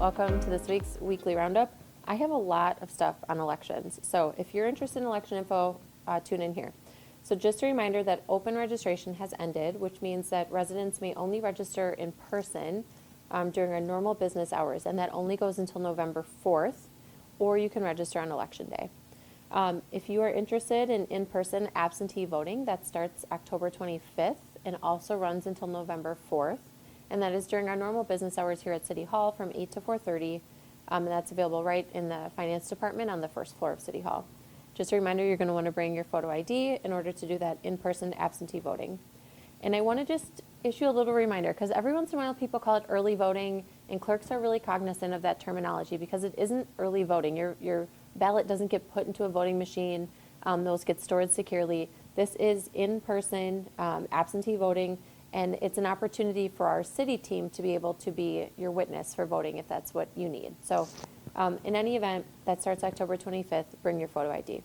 welcome to this week's weekly roundup. I have a lot of stuff on elections, so if you're interested in election info, tune in here. So just a reminder that open registration has ended, which means that residents may only register in person during our normal business hours, and that only goes until November 4th, or you can register on Election Day. If you are interested in in-person absentee voting, that starts October 25th and also runs until November 4th. And that is during our normal business hours here at City Hall from 8 to 4:30. And that's available right in the Finance Department on the first floor of City Hall. Just a reminder, you're going to want to bring your photo ID in order to do that in-person absentee voting. And I want to just issue a little reminder, because every once in a while people call it early voting, and clerks are really cognizant of that terminology because it isn't early voting. Your ballot doesn't get put into a voting machine. Those get stored securely. This is in-person absentee voting. And it's an opportunity for our city team to be able to be your witness for voting if that's what you need. So in any event, that starts October 25th, bring your photo ID.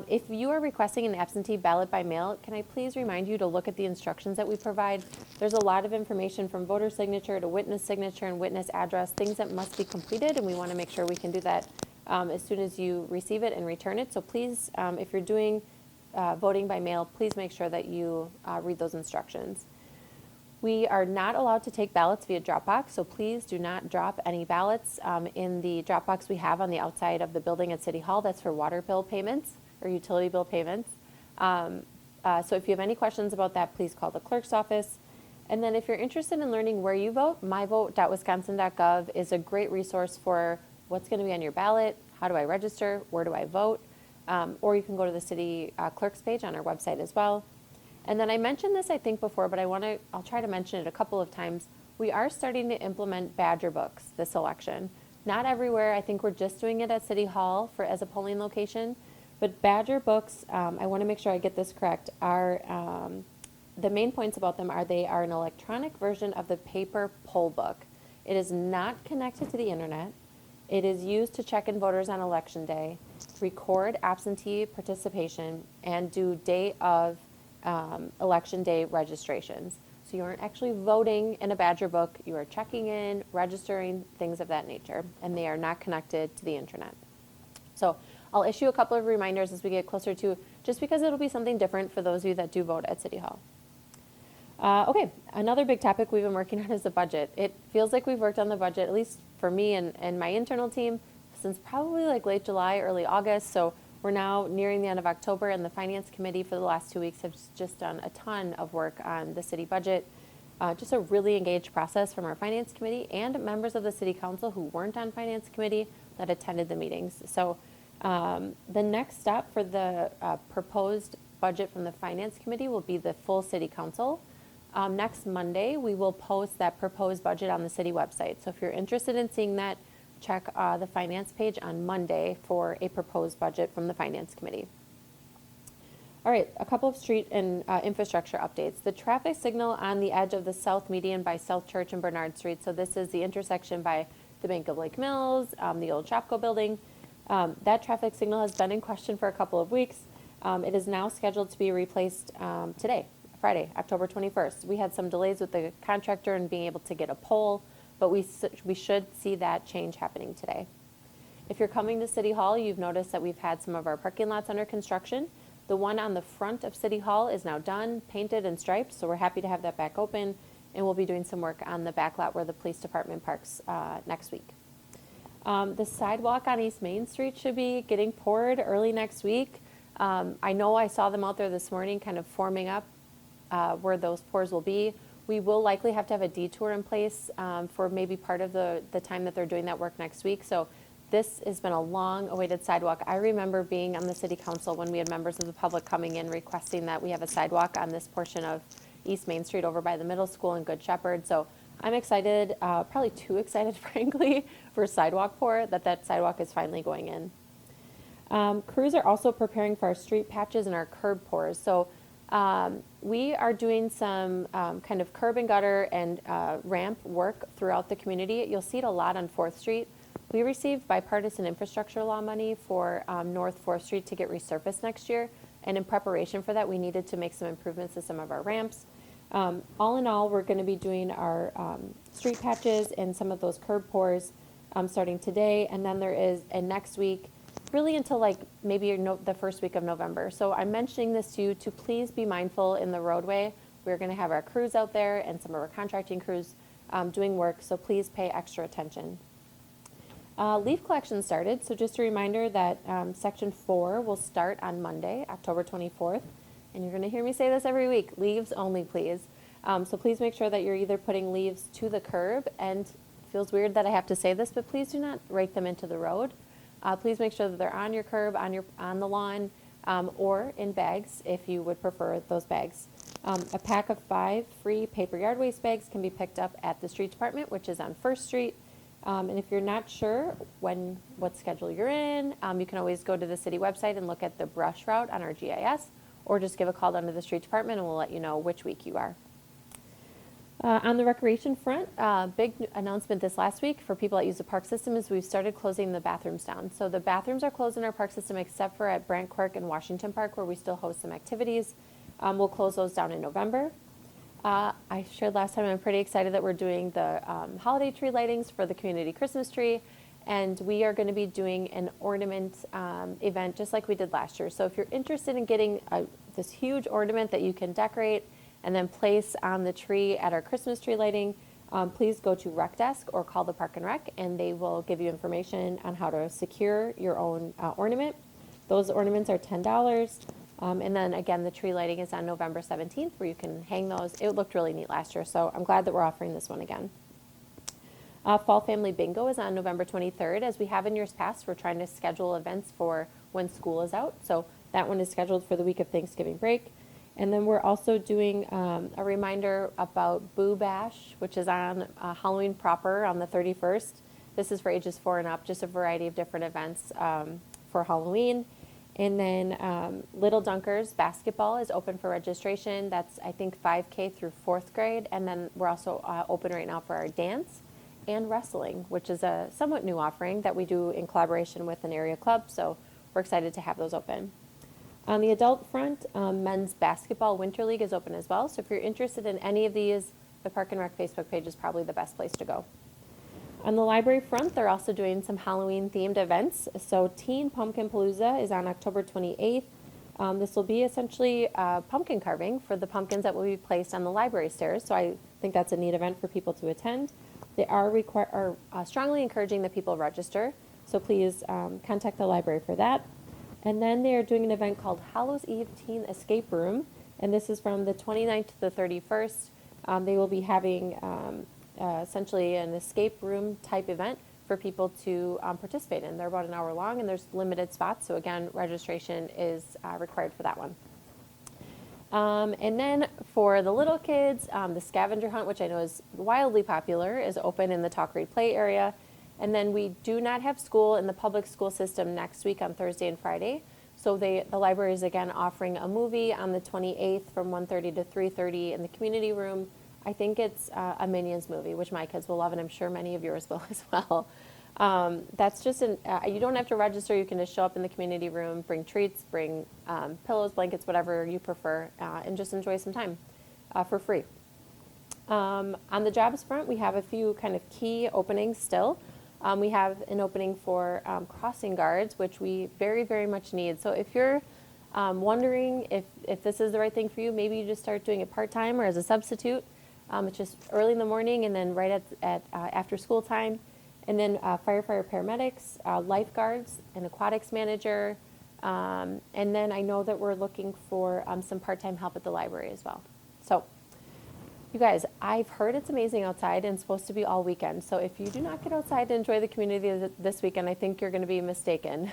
If you are requesting an absentee ballot by mail, can I please remind you to look at the instructions that we provide? There's a lot of information from voter signature to witness signature and witness address, things that must be completed, and we want to make sure we can do that as soon as you receive it and return it. So please, if you're doing voting by mail, please make sure that you read those instructions. We are not allowed to take ballots via Dropbox, so please do not drop any ballots in the Dropbox we have on the outside of the building at City Hall. That's for water bill payments or utility bill payments. So if you have any questions about that, please call the clerk's office. And then if you're interested in learning where you vote, myvote.wisconsin.gov is a great resource for what's going to be on your ballot, how do I register, where do I vote. Or you can go to the city clerk's page on our website as well. And then I mentioned this, I think, before, but I'll try to mention it a couple of times. We are starting to implement Badger books this election. Not everywhere. I think we're just doing it at City Hall as a polling location. But Badger books, I want to make sure I get this correct, are the main points about them are they are an electronic version of the paper poll book. It is not connected to the internet. It is used to check in voters on Election Day, record absentee participation, and do day of Election Day registrations. So you aren't actually voting in a Badger book. You are checking in, registering, things of that nature, and they are not connected to the internet. So I'll issue a couple of reminders as we get closer to, just because it'll be something different for those of you that do vote at City Hall. Okay, another big topic we've been working on is the budget. It feels like we've worked on the budget, at least for me and my internal team, since probably like late July, early August. So we're now nearing the end of October, and the Finance Committee for the last 2 weeks have just done a ton of work on the city budget. Just a really engaged process from our Finance Committee and members of the City Council who weren't on Finance Committee that attended the meetings. So the next step for the proposed budget from the Finance Committee will be the full City Council. Next Monday, we will post that proposed budget on the city website. So if you're interested in seeing that, check the finance page on Monday for a proposed budget from the Finance Committee. All right, a couple of street and infrastructure updates. The traffic signal on the edge of the South Median by South Church and Bernard Street. So this is the intersection by the Bank of Lake Mills, the old Shopko building. That traffic signal has been in question for a couple of weeks. It is now scheduled to be replaced today, Friday, October 21st. We had some delays with the contractor and being able to get a pole, but we should see that change happening today. If you're coming to City Hall, you've noticed that we've had some of our parking lots under construction. The one on the front of City Hall is now done, painted and striped, so we're happy to have that back open, and we'll be doing some work on the back lot where the police department parks next week. The sidewalk on East Main Street should be getting poured early next week. I know I saw them out there this morning kind of forming up where those pours will be. We will likely have to have a detour in place for maybe part of the time that they're doing that work next week. So this has been a long-awaited sidewalk. I remember being on the City Council when we had members of the public coming in requesting that we have a sidewalk on this portion of East Main Street over by the middle school and Good Shepherd. So I'm excited, probably too excited, frankly, for sidewalk pour, that sidewalk is finally going in. Crews are also preparing for our street patches and our curb pours. So we are doing some kind of curb and gutter and ramp work throughout the community. You'll see it a lot on 4th Street. We received bipartisan infrastructure law money for North 4th Street to get resurfaced next year. And in preparation for that, we needed to make some improvements to some of our ramps. All in all, we're going to be doing our street patches and some of those curb pours starting today, and then there is a next week, really until like maybe the first week of November. So I'm mentioning this to you to please be mindful in the roadway. We're going to have our crews out there and some of our contracting crews doing work, so please pay extra attention. Leaf collection started, so just a reminder that Section 4 will start on Monday, October 24th, and you're going to hear me say this every week, leaves only, please. So please make sure that you're either putting leaves to the curb, and it feels weird that I have to say this, but please do not rake them into the road. Please make sure that they're on your curb, on the lawn, or in bags if you would prefer those bags. A pack of 5 free paper yard waste bags can be picked up at the street department, which is on First Street. And if you're not sure what schedule you're in, you can always go to the city website and look at the brush route on our GIS, or just give a call down to the street department and we'll let you know which week you are. On the recreation front, big announcement this last week for people that use the park system is we've started closing the bathrooms down. So the bathrooms are closed in our park system except for at Brant Quirk and Washington Park, where we still host some activities. We'll close those down in November. I shared last time I'm pretty excited that we're doing the holiday tree lightings for the community Christmas tree, and we are going to be doing an ornament event just like we did last year. So if you're interested in getting this huge ornament that you can decorate and then place on the tree at our Christmas tree lighting, please go to Rec Desk or call the Park and Rec, and they will give you information on how to secure your own ornament. Those ornaments are $10. And then again, the tree lighting is on November 17th, where you can hang those. It looked really neat last year, so I'm glad that we're offering this one again. Fall Family Bingo is on November 23rd. As we have in years past, we're trying to schedule events for when school is out. So that one is scheduled for the week of Thanksgiving break. And then we're also doing a reminder about Boo Bash, which is on Halloween proper on the 31st. This is for ages 4 and up, just a variety of different events for Halloween. And then Little Dunkers basketball is open for registration. That's, I think, 5K through 4th grade. And then we're also open right now for our dance and wrestling, which is a somewhat new offering that we do in collaboration with an area club. So we're excited to have those open. On the adult front, men's basketball winter league is open as well. So if you're interested in any of these, the Park and Rec Facebook page is probably the best place to go. On the library front, they're also doing some Halloween-themed events. So Teen Pumpkin Palooza is on October 28th. This will be essentially pumpkin carving for the pumpkins that will be placed on the library stairs. So I think that's a neat event for people to attend. They are strongly encouraging that people register. So please contact the library for that. And then they are doing an event called Hallows Eve Teen Escape Room. And this is from the 29th to the 31st. They will be having essentially an escape room type event for people to participate in. They're about an hour long and there's limited spots. So again, registration is required for that one. And then for the little kids, the scavenger hunt, which I know is wildly popular, is open in the Talk Read Play area. And then we do not have school in the public school system next week on Thursday and Friday. So the library is again offering a movie on the 28th from 1:30 to 3:30 in the community room. I think it's a Minions movie, which my kids will love, and I'm sure many of yours will as well. That's just you don't have to register. You can just show up in the community room, bring treats, bring pillows, blankets, whatever you prefer, and just enjoy some time for free. On the jobs front, we have a few kind of key openings still. We have an opening for crossing guards, which we very, very much need. So if you're wondering if this is the right thing for you, maybe you just start doing it part-time or as a substitute. It's just early in the morning and then right at after school time. And then firefighter paramedics, lifeguards, an aquatics manager. And then I know that we're looking for some part-time help at the library as well. So you guys, I've heard it's amazing outside and it's supposed to be all weekend. So if you do not get outside to enjoy the community this weekend, I think you're going to be mistaken.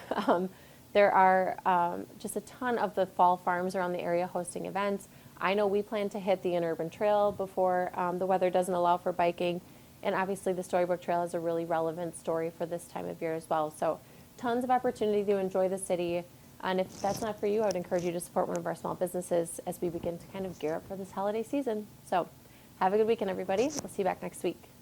There are just a ton of the fall farms around the area hosting events. I know we plan to hit the Interurban Trail before the weather doesn't allow for biking. And obviously the Storybook Trail is a really relevant story for this time of year as well. So tons of opportunity to enjoy the city. And if that's not for you, I would encourage you to support one of our small businesses as we begin to kind of gear up for this holiday season. So have a good weekend, everybody. We'll see you back next week.